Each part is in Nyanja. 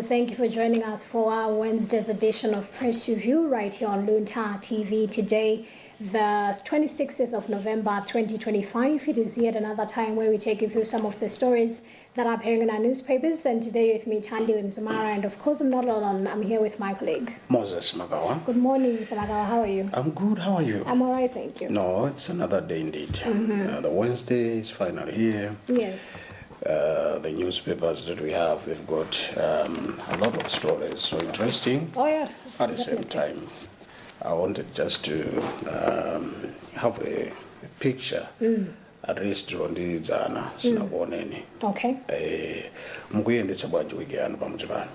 thank you for joining us for our Wednesday's edition of Press Review right here on Luntha TV. Today, the 26th of November 2025. It is yet another time where we take you through some of the stories that are appearing in our newspapers. And today with me, Tandi Mzumara, and of course I'm not alone. I'm here with my colleague, Moses Magawa. Good morning, Mr. Magawa. How are you? I'm good. How are you? I'm all right, thank you. No, it's another day indeed. The Wednesday is finally here. Yes. The newspapers that we have, they've got a lot of stories, so interesting. Oh, yes. At the same time, I wanted just to have a picture, at least on the Zana, Sinaboneni. Okay. Mukuyendetsa bwanji weekend pamuzi pano.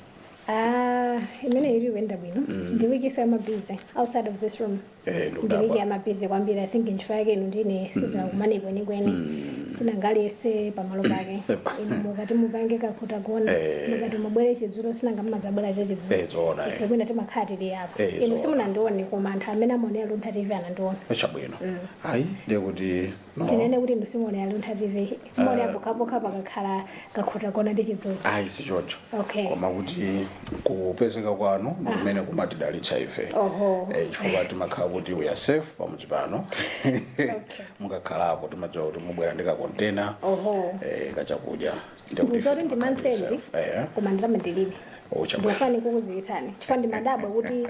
The week is I'm busy outside of this room. The week I'm busy. One bit I think in Friday Nundini, money when Sinangali say Pamalobagi. In Mugati Mubangi Kakutagon, Mugati Mubere, Zurosnanga Mazabala. It's all right. If we're going to make Hattie up. In someone and Nicoman, Hamena Monel Luntative and Don. Aye, there would be no. Then I wouldn't see one Luntative. Monia Bokaboka Kala Kakutagona digital. Aye, George. Okay. Maguti kupezeka kwano mmene kumatidalitsa ife chifukwa timakhala we are safe pamuzi pano mukakhalapo timadziwa kuti mubwera ndi kakontena kachakudya ndikuti ndi month kumandira madelivery ndofani kukuzivitsani chifandi madabwa kuti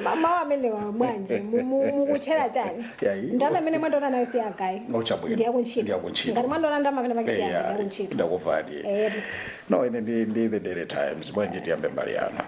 mama amene bwanje mukuchera tani ndama amene mwandona nayo siyagai ndiyakuntchito ngati mwandona ndama amene pakisiyaga ndiyakuntchito ndakuvadi no ine ndi the Daily Times bwanje tiyambe mbali yanu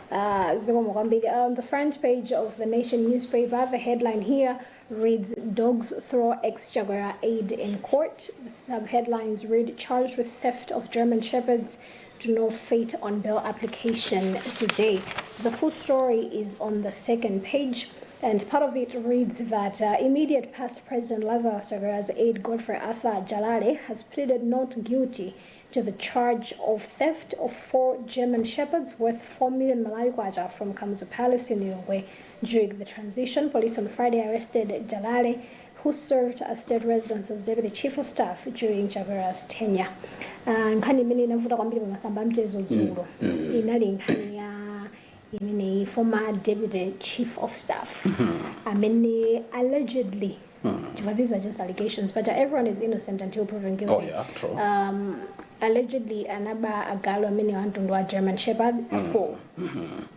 zikomo kwambiri. On the front page of the Nation newspaper, the headline here reads, Dogs throw ex-Jaguar aide in court. The sub-headlines read, Charged with theft of German Shepherds to know fate on bail application today. The full story is on the second page, and part of it reads that immediate past President Lazarus Chakwera's aide Godfrey Arthur Jalale has pleaded not guilty to the charge of theft of 4 German Shepherds worth 4 million Malawi kwacha from Kamuzu Palace in Lilongwe. During the transition, police on Friday arrested Jalale, who served as state residence as deputy chief of staff during Chakwera's tenure. Nkhani imene inavuta kwambiri pamasamba mchezo dzulo inali nkhani ya imene former deputy chief of staff amene allegedly these are just allegations, but everyone is innocent until proven guilty. Oh yeah, true. Allegedly anaba agalo amene wantundu wa German Shepherd 4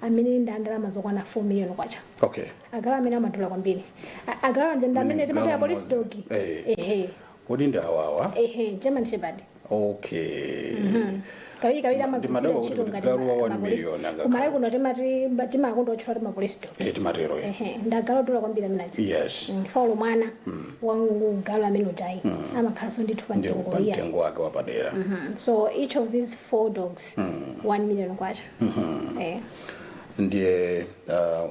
amene ndandalama zokwana 4 million kwacha. Okay. Agalo amene amadula kwambiri. Agalo ndenda amene timati police dog. Kodi ndi awawa? German Shepherd. Okay. Kawira magutira chito ngati kumala kuno timati timakondochwa police dog. Timatero. Ndagalo dula kwambiri amene. Yes. Follow mwana wangu galo amene utai amakhaso ndi thupa mtengo iya. Mtengo wake wapadera. So each of these 4 dogs 1 million kwacha. Ndiye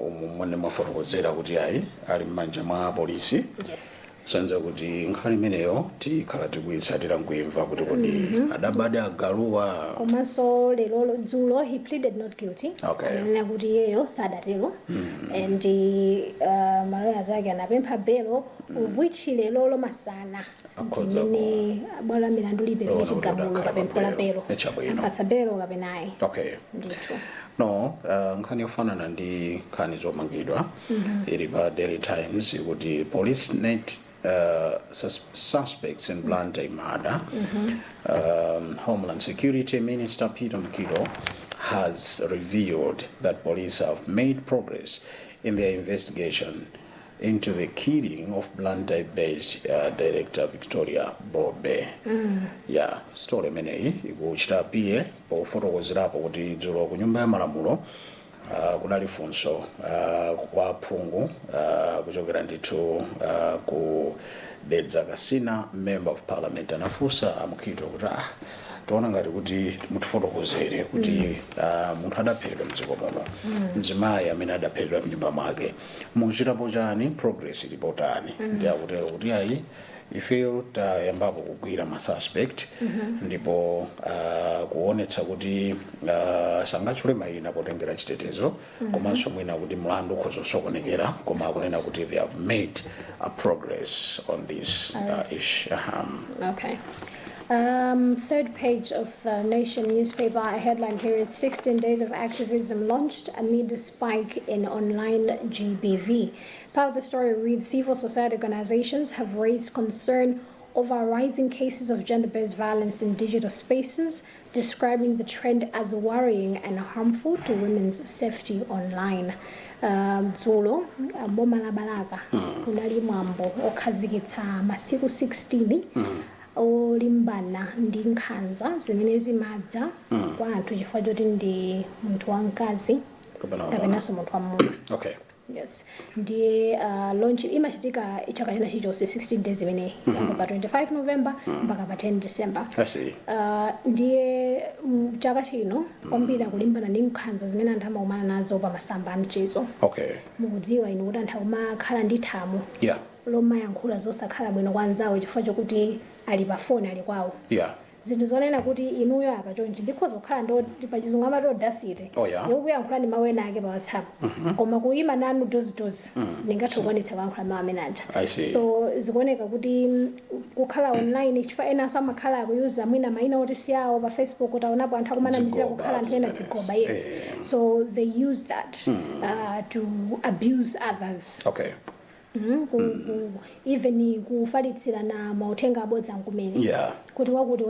umwe mafotokozera kuti ayi ali m'manja mwa polisi. Yes. Sanza kuti nkhani imeneyo tikhala tikuyitsatira nkuimva kuti kodi adabada agaluwa komanso lero dzulo he pleaded not guilty. Anena kuti iyeyo sadatero and malawyers ake anapempha belo which lero masana imene bwalo milandu lipereke chigamulo kapempho la belo apatsa belo kapenayi. Ndithu. No, nkhani yofanana ndi nkhani zomangidwa ili pa Daily Times kuti police net suspects in Luntha murder. Homeland Security Minister Peter Mkilo has revealed that police have made progress in their investigation into the killing of Luntha-based director Victoria Bobe. Yeah, story imeneyi ikuchita pie pofotokozerapo kuti dzulo ku nyumba ya malamulo kunali funso kwa phungu kuchokera ndithu ku Dedza Kasina, member of parliament, anafunsa Mkilo kuti tiona ngati kuti mutifotokozere kuti munthu adaphedwa mdziko muno mzimayi amene adaphedwa mnyumba mwake muchitapo chani, progress ilipo tani. Ndi akutero kuti ayi ifeyo tayambapo kugwira masuspect ndipo kuonetsa kuti sangatchule mayina potengera chitetezo komanso mwina kuti mlandu ukhozosokonekera koma akunena kuti they have made a progress on this issue. Okay. Third page of the Nation newspaper, a headline here is 16 days of activism launched amid a spike in online GBV. Part of the story reads, civil society organizations have raised concern over rising cases of gender-based violence in digital spaces, describing the trend as worrying and harmful to women's safety online. Dzulo boma la Balaka kunali mwambo okhazikitsa masiku 16 olimbana ndi nkhanza zimene zimadza kwa anthu chifukwa choti ndi munthu wamkazi kapenanso munthu wamuna. Okay. Yes, ndiye launch imachitika chaka china chilichonse 16 days imene yamba pa 25 November mpaka pa 10 December. I see. Ndiye chaka chino kwambiri kulimbana ndi nkhanza zimene anthu amakumana nazo pa masamba a mchezo. Okay. Mukudziwa inu kuti anthu amakhala ndi thamu. Yeah. Lomayankhula zosakhala bwino kwa anzawo chifukwa chokuti ali pa phone ali kwawo. Yeah. Zinthu zonena kuti inuyo apa chonchi ndikhoza kukhala ndo pachizungu amati audacity yokuyankhula ndi mawu ena ake pa WhatsApp koma kuyima nanu dozidozi sindingathe kuonetsa kuyankhula mawu amene aja. So zikuoneka kuti kukhala online chifukwa enanso amakhala akuyuza mwina mayina otisi awo pa Facebook utaonapo anthu akumanamizira kukhala anthu ena zigoba. Yes. So they use that to abuse others. Okay. Even kufalitsira na mauthenga abodza nkumene kuti wakuti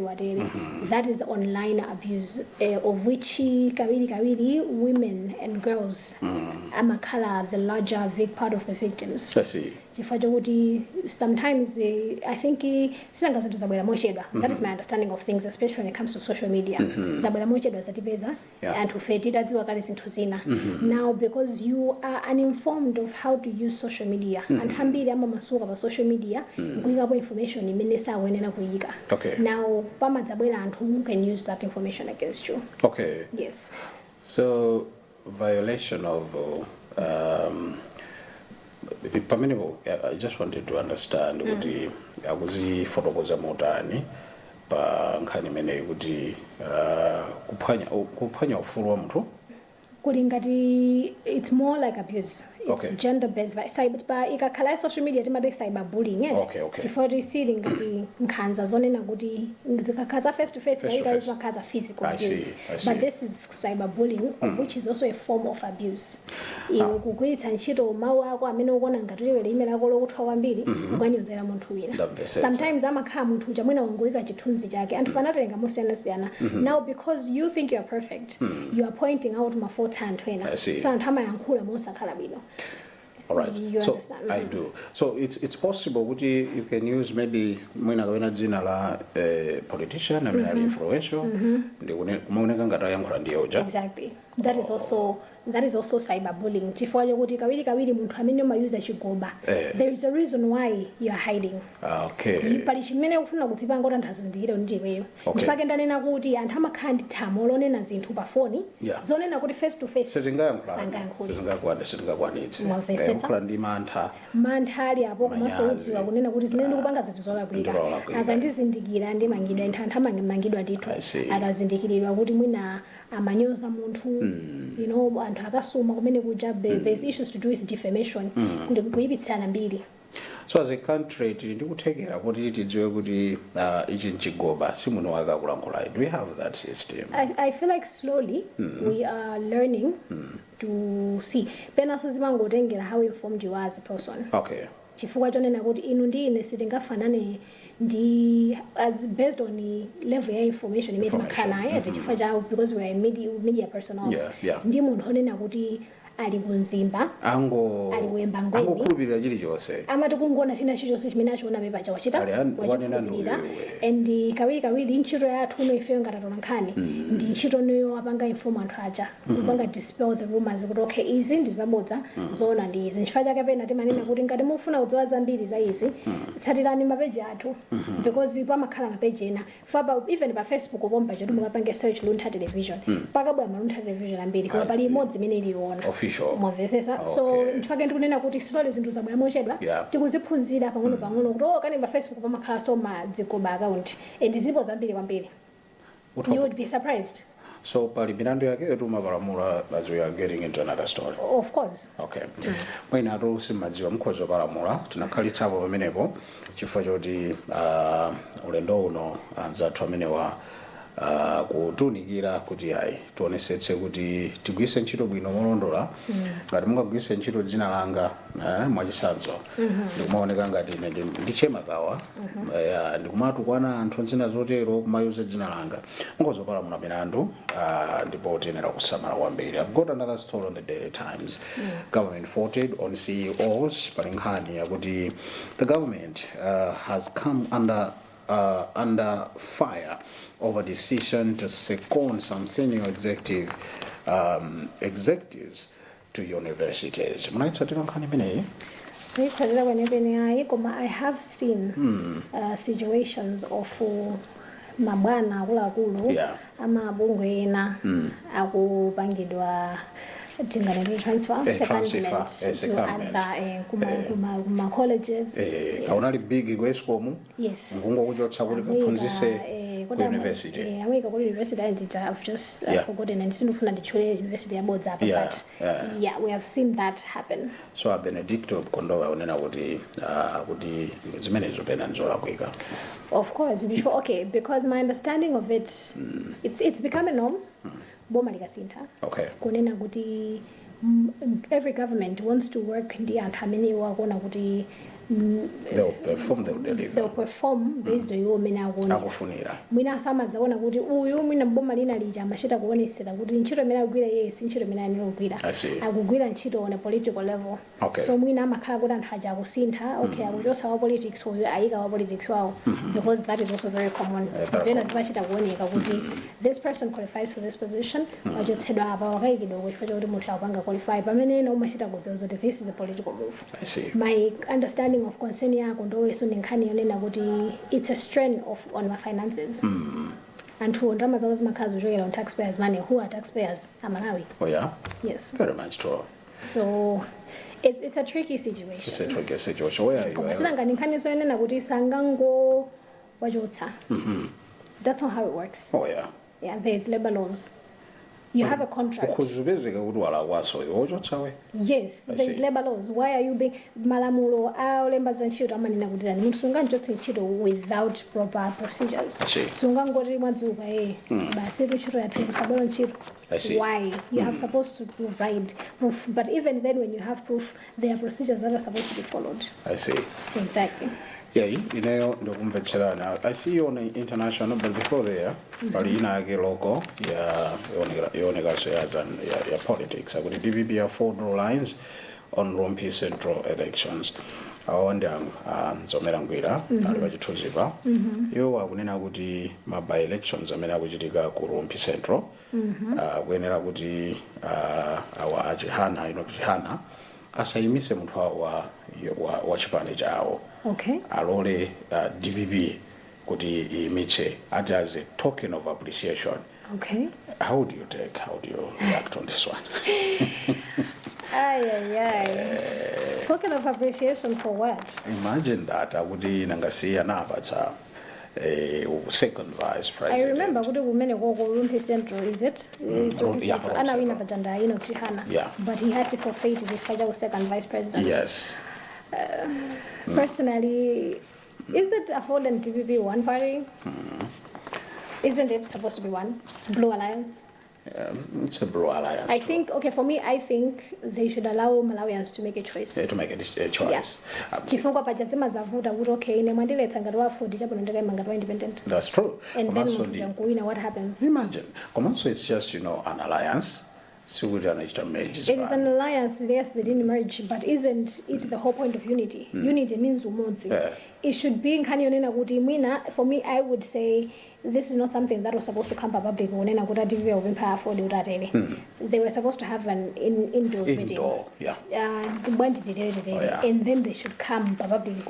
watere. That is online abuse, of which kawiri women and girls amakhala the larger part of the victims. I see. Chifukwa chokuti sometimes I think sisanga zinthu zabwera mochedwa. That is my understanding of things, especially when it comes to social media. Zabwera mochedwa zatipeza anthu feti tadziwa kale zinthu zina. Now because you are uninformed of how to use social media, anthu ambiri amamasuka pa social media kuyikapo information imene sakuyenera kuyika. Okay. Now pamadzabwera anthu who can use that information against you. Okay. Yes. So violation of I just wanted to understand kuti akuzifotokoza motani pa nkhani imene kuti kuphwanya ufulu wa munthu kuli ngati it's more like abuse. It's okay. Gender-based but ikakhala social media timati cyberbullying. Okay. Chifukwa tisili ngati nkhanza zonena kuti zikakhaza face to face kaika zikakhaza physical abuse. But this is cyberbullying, of which is also a form of abuse. Iwe kugwiritsa ntchito mawu ako amene ukuona ngati iwe limene lako lokuthwa kwambiri ukanyozera munthu wina. Sometimes amakhala munthu uja mwina wanguyika chithunzi chake anthu fanatenga mosiyana. Now because you think you are perfect, you are pointing out mafaults anthu ena. So anthu amayankhula mosakhala bwino. All right. You so understand? I do. So it's possible that you can use maybe mwina kawena dzina la politician and influential. Exactly. That is also cyberbullying. Chifukwa chokuti kawiri munthu amene umayuza chigoba. There is a reason why you are hiding. Okay. Pali chimene ukufuna kudzipanga kuti anthu azindikire kuti iweyo. Chifukwa ndanena kuti anthu amakhala ndi thamo lonena zinthu pa phone. Zonena kuti face to face. Sizingakwanitsi. Mwamvetsetsa ndi mantha ali apo komanso udziwa kunena kuti zimene ndikupanga zinthu zolakwika. Akandizindikira ndi mangidwa anthu amangidwa ndithu. Akazindikiridwa kuti mwina amanyoza munthu, you know, anthu akasuma kumene kuja. There's issues to do with defamation. Kuti kuyipitsana mbiri. So as a country ndikuthekera kuti tidziwe kuti ichi nchigoba simuno akakulankhula. Do we have that system? I feel like slowly we are learning to see. Penaso zimangotengera how informed you are as a person. Okay. Chifukwa chonena kuti inu ndi ine sitingafanane ndi as based on the level ya information imene timakhala chifukwa chawo because we are media personals. Ndi munthu onena kuti ali kunzimba ali wemba ngweni angokupirira chilichonse amati kungona china chilichonse chimene achiona pepa chawachita and kawiri ntchito yathu uno ifeyo ngatatola nkhani ndi ntchito niyo apanga inform anthu aja kupanga dispel the rumors kuti okay izi ndi zabodza zoona ndi izi chifukwa chake pena timanena kuti ngati mufuna kudziwa zambiri za izi tsatirani mapeji athu because pamakhala mapeji ena even pa Facebook pomba choti mukapanga search Luntha television pakabwa Luntha television ambiri koma pali imodzi imene iliona mwamvetsetsa. So ndifake ndikunena kuti slowly zinthu zabwera mochedwa tikuziphunzira pang'ono kuti kani pa Facebook pamakhala so madzigoba account and zipo zambiri kwambiri. You would be surprised. So pali milandu yake tuma palamula as we are getting into another story. Of course. Okay. Mwina atusi madziwa mkhozo palamula tinakhalitsapo pamenepo chifukwa choti ulendo uno anzathu amenewa kutunikira kuti ayi tionesetse kuti tigwise ntchito bwino molondola ngati mungagwise ntchito dzina langa mwachitsanzo ndikumaoneka ngati ine ndichemakawa ndikumatukwana anthu dzina zotero kumayuza dzina langa mukhoza palamula milandu ndipo tiyenera kusamala kwambiri. I've got another story on the Daily Times. Government faulted on CEOs pali nkhani yakuti the government has come under fire over decision to second some senior executives to universities. Munaitsatira nkhani imeneyi? Nditsatira kwenekwene koma I have seen situations of mabwana akuluakulu amabungwe ena akupangidwa transfer secondment to other kuma colleges. Kaunali big kwesikomu. Yes. Ngungo kuchotsa kuti kaphunzise ku university. Amika ku university I've just forgotten and sinufuna ndichole university yabodza apa but yeah we have seen that happen. So Benedicto Kondowa unena kuti zimenezo pena nzola kwika. Of course, because my understanding of it, it's become a norm. Boma likasinta. Okay. Kunena kuti every government wants to work ndi anthu amene wakuona kuti they'll perform based on your mena akufunira. Mwina samadzaona kuti uyu mwina boma lina lija amachita kuonesera kuti ntchito imene akugwira iye si ntchito imene anilogwira. Akugwira ntchito on a political level. Okay. So mwina amakhala kuti anthu aja akusintha akuchosa wa politics uyu ayika wa politics wawo because that is also very common. Pena zimachita kuoneka kuti this person qualifies for this position wachotsedwa apa wakayikidwa kuchifukwa kuti munthu akupanga qualify pamene ena umachita kudziwa kuti this is a political move. I see. My understanding of concern yako ndoweso ninkhani yonena kuti it's a strain on my finances. And who ndama zawo zimakhazi kuchokera on taxpayers money. Who are taxpayers? Amalawi. Oh yeah? Yes. Very much true. So it's a tricky situation. It's a tricky situation. Where are you? Kumasilanga ninkhani yonena kuti sangango wachotsa. That's not how it works. Oh yeah. Yeah, there's labor laws. You have a contract. Yes, there's labor laws. Why are you being malamulo olemba za ntchito amanena kuti ndani munthu sungachotse ntchito without proper procedures. Sungangoti mwadzuka basi ntchito yathe kusabwera ntchito. Why? You have supposed to provide proof, but even then when you have proof there are procedures that are supposed to be followed. I see. Exactly. Yeah, I see you on international, but before there, local, your politics. I would DVB have 4 draw lines on Rompi Central elections. I wonder, Zomerangwira, Tuziva. You are winning out the by elections, I mean, I would go to Rompi Central. When I would our Ajihana, Jihana, as I miss him for watch manage our. Okay. Alole DVB could imitate as a token of appreciation. Okay. How do you react on this one? Token of appreciation for what? Imagine that I would see a second vice president. I remember good woman go Luntha Central, is it? Yeah. But he had to forfeit if he was second vice president. Yes. Personally, is it afforded to be one party? Isn't it supposed to be one? Blue Alliance? It's a Blue Alliance. I think, for me, I think they should allow Malawians to make a choice. To make a choice. Independent. That's true. And then what happens? Imagine. So it's just, an alliance. It is an alliance, yes, they didn't merge, but isn't it the whole point of unity? Unity means umodzi. It should be in Kanyonena Gutimina. For me, I would say this is not something that was supposed to come public. They were supposed to have an indoor meeting. And then they should come public.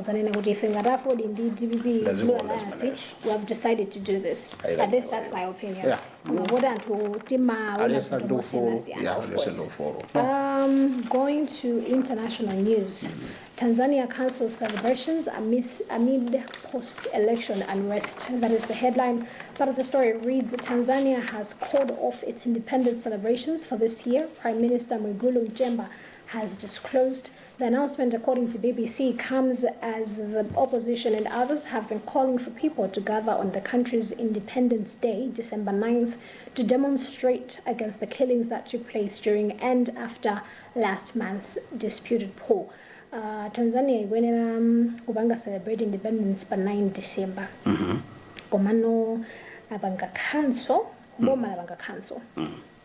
We have decided to do this. At least that's my opinion. Going to international news. Tanzania cancels celebrations amid post-election unrest. That is the headline. Part of the story reads, Tanzania has called off its independence celebrations for this year. Prime Minister Mwigulu Nchemba has disclosed. The announcement, according to BBC, comes as the opposition and others have been calling for people to gather on the country's Independence Day, December 9th, to demonstrate against the killings that took place during and after last month's disputed poll. Tanzania iwenera kubanga celebrate independence pa 9 December. Komano abanga cancel, boma abanga cancel.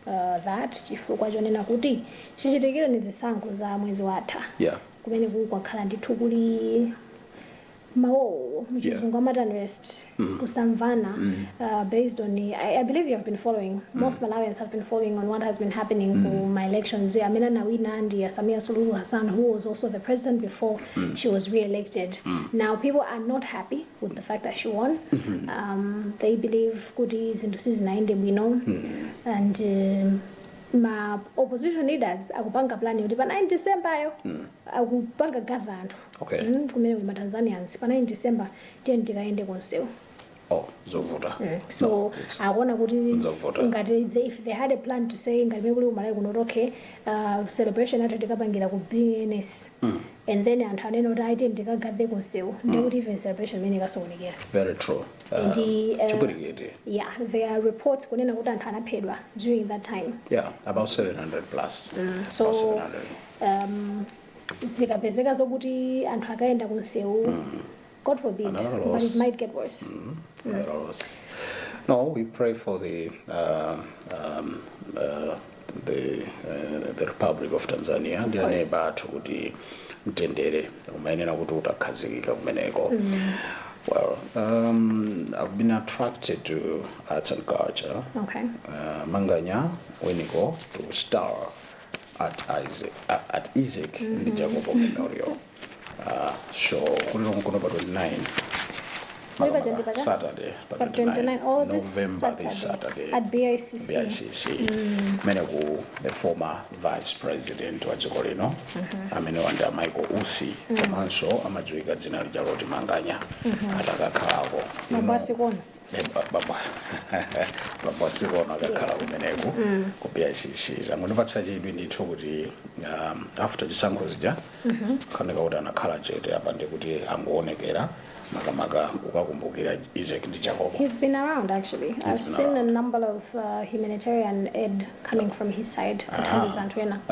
That chifukwa chonena kuti chichitikire ni zisankho za mwezi watha. Yeah. Kumene kwakhala ndithu kuli mawo muchizungu amati unrest kusamvana based on I believe you have been following, most Malawians have been following on what has been happening for my elections. Amina Nawina and Samia Suluhu Hassan, who was also the president before she was re-elected. Now people are not happy with the fact that she won. They believe kuti zinthu sizinaende bwino and ma opposition leaders akupanga plan yoti pa 9 December yo akupanga gather anthu kumene ma Tanzanians pa 9 December tiye tikaende konsewo. Zovota. So I wanna go to if they had a plan to say ngati kuli kumalawi kuno okay celebration athu tikapangira ku BNS and then anthu anene kuti aite ndikagathe konsewo ndikuti even celebration imene ikasokonekera. Very true. Yeah, there are reports kunena kuti anthu anaphedwa during that time. Yeah, about 700 plus. So zikapezeka zokuti anthu akaenda konsewo, God forbid, but it might get worse. No, we pray for the Republic of Tanzania. Their neighbor to mtendere umaenera kuti utakhazikika kumeneko. Well, I've been attracted to arts and culture. Okay. Manganya when you go to star at Isaac in the Jacobo Memorial. So kulilongo kuna pa 29 Saturday, but 29 November this Saturday at BICC. Menego, the former vice president wa dziko lino amene wanda Michael Usi komanso amadziwika dzina lija loti Manganya atakakhalako babasiko nakakhala kumeneko ku BICC zangonipatsa chidwi ndithu kuti after chisankho zija khaneka kuti anakhala chete apa ndikuti angoonekera makamaka ukakumbukira Isaac ndi Jacob. He's been around actually. I've seen a number of humanitarian aid coming from his side. I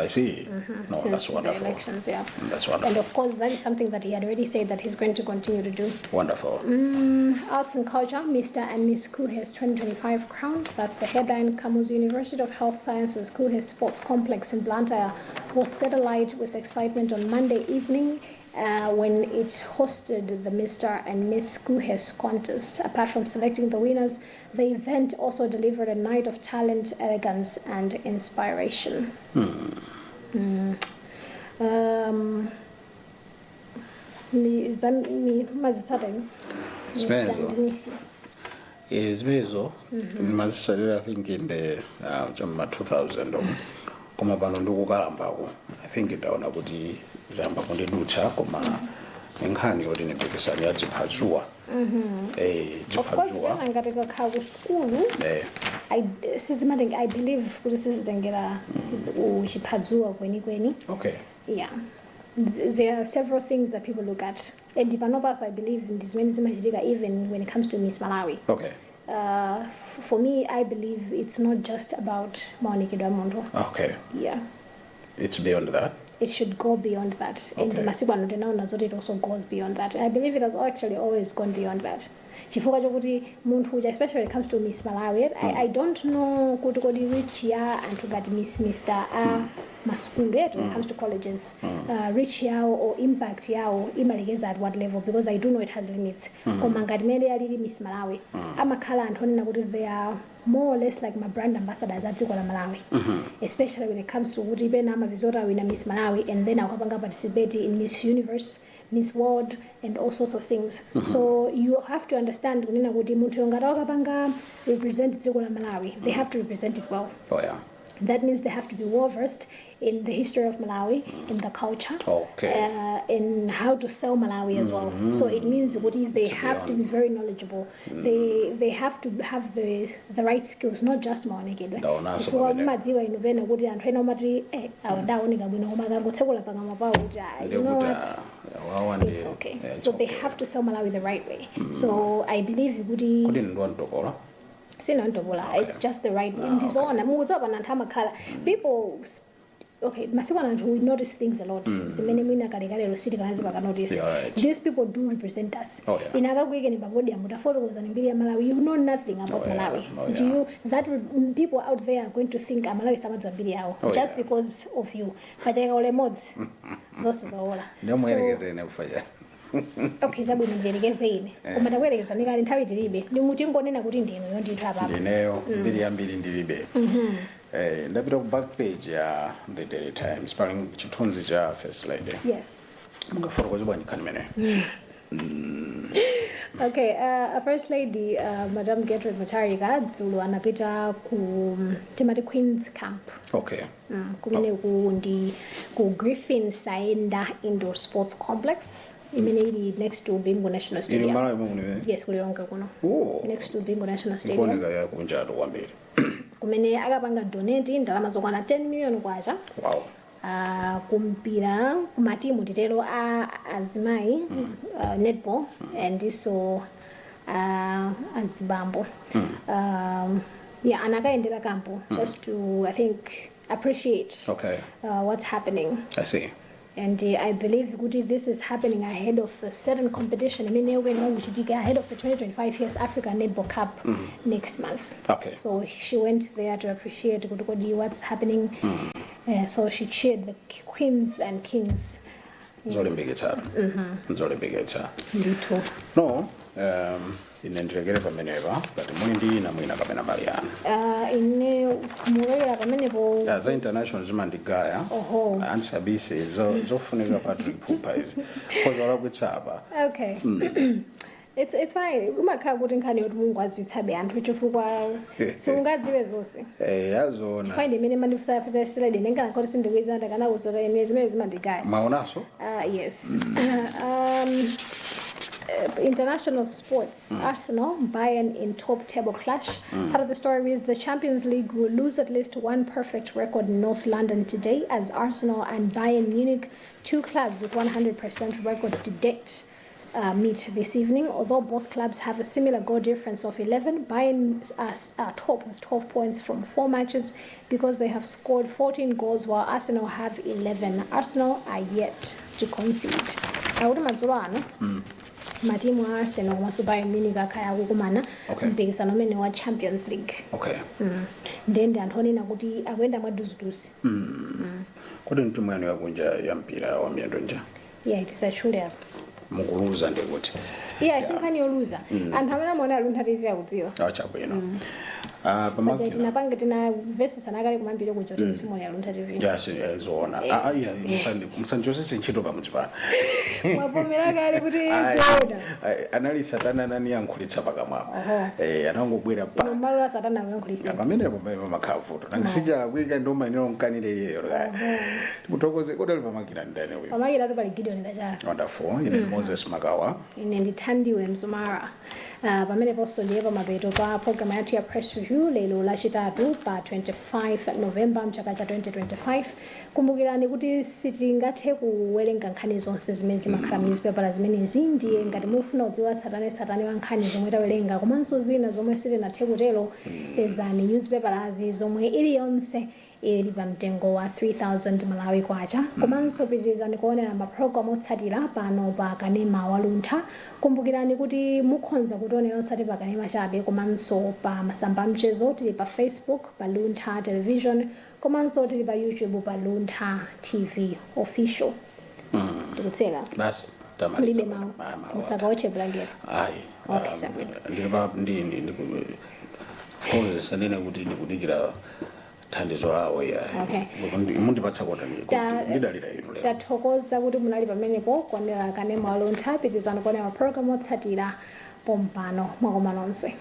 see. No, since that's wonderful. The elections, yeah. That's wonderful. And of course, that is something that he had already said that he's going to continue to do. Wonderful. Arts and Culture, Mr. and Miss Kuhes 2025 crowned. That's the headline. Kamuzu University of Health Sciences Kuhes Sports Complex in Luntha was set alight with excitement on Monday evening when it hosted the Mr. and Miss Kuhes contest. Apart from selecting the winners, the event also delivered a night of talent, elegance, and inspiration. Izbezo mazishalira I think in the 2000 koma pano ndikukalambako I think ndaona kuti zamba kundidutsa koma nkhani yoti nipikisani yadziphadzuwa jiphadzuwa angateka kha ku school I believe kuti sizitengera chiphadzuwa kweni. Okay. Yeah, there are several things that people look at, and Divanopa, so I believe in this many even when it comes to Miss Malawi. Okay. For me, I believe it's not just about Maoniki Dwamondo. Okay. Yeah. It's beyond that. It should go beyond that. And the Masiba Nodena it also goes beyond that. And I believe it has actually always gone beyond that. Especially when it comes to Miss Malawi, I don't know could reach ya and to get Mr. Maskunde when it comes to colleges. Reach yao or impact yao imaligeza at what level, because I do know it has limits. Komangadi Miss Malawi. Amakala and Honey they are more or less like my brand ambassadors at Malawi. Especially when it comes to Udibe Nama Vizora win Miss Malawi, and then I'll participate in Miss Universe, Miss World, and all sorts of things. So you have to understand when represent Malawi, they have to represent it well. Oh yeah. That means they have to be well versed in the history of Malawi, in the culture, in how to sell Malawi as well. So it means what if they have to be very knowledgeable. They have to have the right skills, not just maonekedwe. Chifukwa mumadziwa inu pena kuti anthu ena umati aoneka bwino koma akangotsekula pakamwa pawo kuti you know what, it's okay. So they have to sell Malawi the right way. So I believe kuti it's just the right way. People, okay, we notice things a lot. These people do represent us. You know nothing about Malawi. Do you? That people out there are going to think Malawi is a video just because of you. But they are mods. Okay, sabu ndikuyerekezeni koma ndakuyerekeza ndikali nthawi tilibe ndimutingonena kuti ndinu yondithu apa ndineyo mbiri yambiri ndilibe ndapita ku back page ya the Daily Times pali chithunzi cha First Lady. Yes, mungafotokoza bwanji nkhani imeneyo? Okay, First Lady Madam Gertrude Mutharika dzulo anapita ku timati Queen's Camp. Okay. Kumene ku Griffin Saenda Indoor Sports Complex. Immediately next to Bingo National Stadium. Yes, next to Bingo National Stadium. Kumene akapanga donate ndalama zokwana 10 million kwacha. Wow. Kumpira kumatimu titelo a azimai netball and so azibambo. Yeah, anakaendera kampo just to, I think, appreciate what's happening. I see. And I believe this is happening ahead of a certain competition. I mean, we should get ahead of the 2025 Years Africa Netball Cup next month. Okay. So she went there to appreciate what's happening. So she cheered the queens and kings. No. Inendiregere pamenepa but mulindi na mwina kapena Mariana ine mulera pamenepo za international zimandigaya ansabise zofunika Patrick Pupa izi because wala kutsaba. Okay. It's fine. Umakhala kuti nkhani yoti Mungu azitsabe anthu chifukwa sungadziwe zonse. Yazona. Find imene mandifusa after slide nengana kuti sindikweza ndakana kuzora imene zimene zimandigaya. Maonaso? Yes. International sports, Arsenal, Bayern in top table clash. Part of the story is the Champions League will lose at least one perfect record in North London today as Arsenal and Bayern Munich, two clubs with 100% record to date, meet this evening. Although both clubs have a similar goal difference of 11, Bayern are top with 12 points from 4 matches because they have scored 14 goals while Arsenal have 11. Arsenal are yet to concede. Matimu Arsenal wants to buy a mini gakaya kukumana mpikisano umene wa Champions League. Okay. Then Anthony nakuti awenda maduzuduzi. Kodi mtumu yani wakunja ya mpira wa miyendo nja? Yeah, it is actually a mukuluza ndekuti. Yeah, isinkani yoluza. Anthu amene amona Luntha TV akudziwa. Chabwino. Pamaki tinapanga tina verses anakale kumambira kucho msimu ya Luntha TV. Yes, zona. Msanjose sinchito pamuchipana. Mwapomera kale kuti soda. Anali satana nani yankhulitsa pakamwa. Anangobwera pa. Nomalo satana yankhulitsa. Pamene pamakhavuto. Nangisija kuika ndoma ino nkanire yeyo kaya. Mutokoze kodali pamakira ndane uyo. Pamakira to pali Gideon ndacha. Wonderful. Ine Moses Magawa. Ine ndithandiwe Mzumara. Pamene poso liyepa mapeto pa program yathu ya press review lero lachitatu pa 25 November mchaka cha 2025. Kumbukirani kuti sitingathe kuwerenga nkhani zonse zimene zimakhala newspaper zimenezi ndiye ngati mufuna kudziwa tsatane wa nkhani zomwe tawerenga komanso zina zomwe sitinathe kutero pezani newspaper zomwe iliyonse ili pa mtengo wa 3000 Malawi kwacha. Komanso pitirizani kuonera maprogramu otsatira pano pa kanema wa Luntha. Kumbukirani kuti mukhonza kutionera osati pa kanema chabe komanso pa masamba mchezo tili pa Facebook pa Luntha Television komanso tili pa YouTube pa Luntha TV official. Tikutsela basi tamaliza musaka oche blanket. Ai okay sawa ndi of sanene kuti ndikudikira thandizo lawo ya mundipatsa kota ndidalira ino lero tathokoza kuti munali pamenepo kuonera kanema wa Luntha pitizana kuonera program otsatira pompano mwakoma nonse.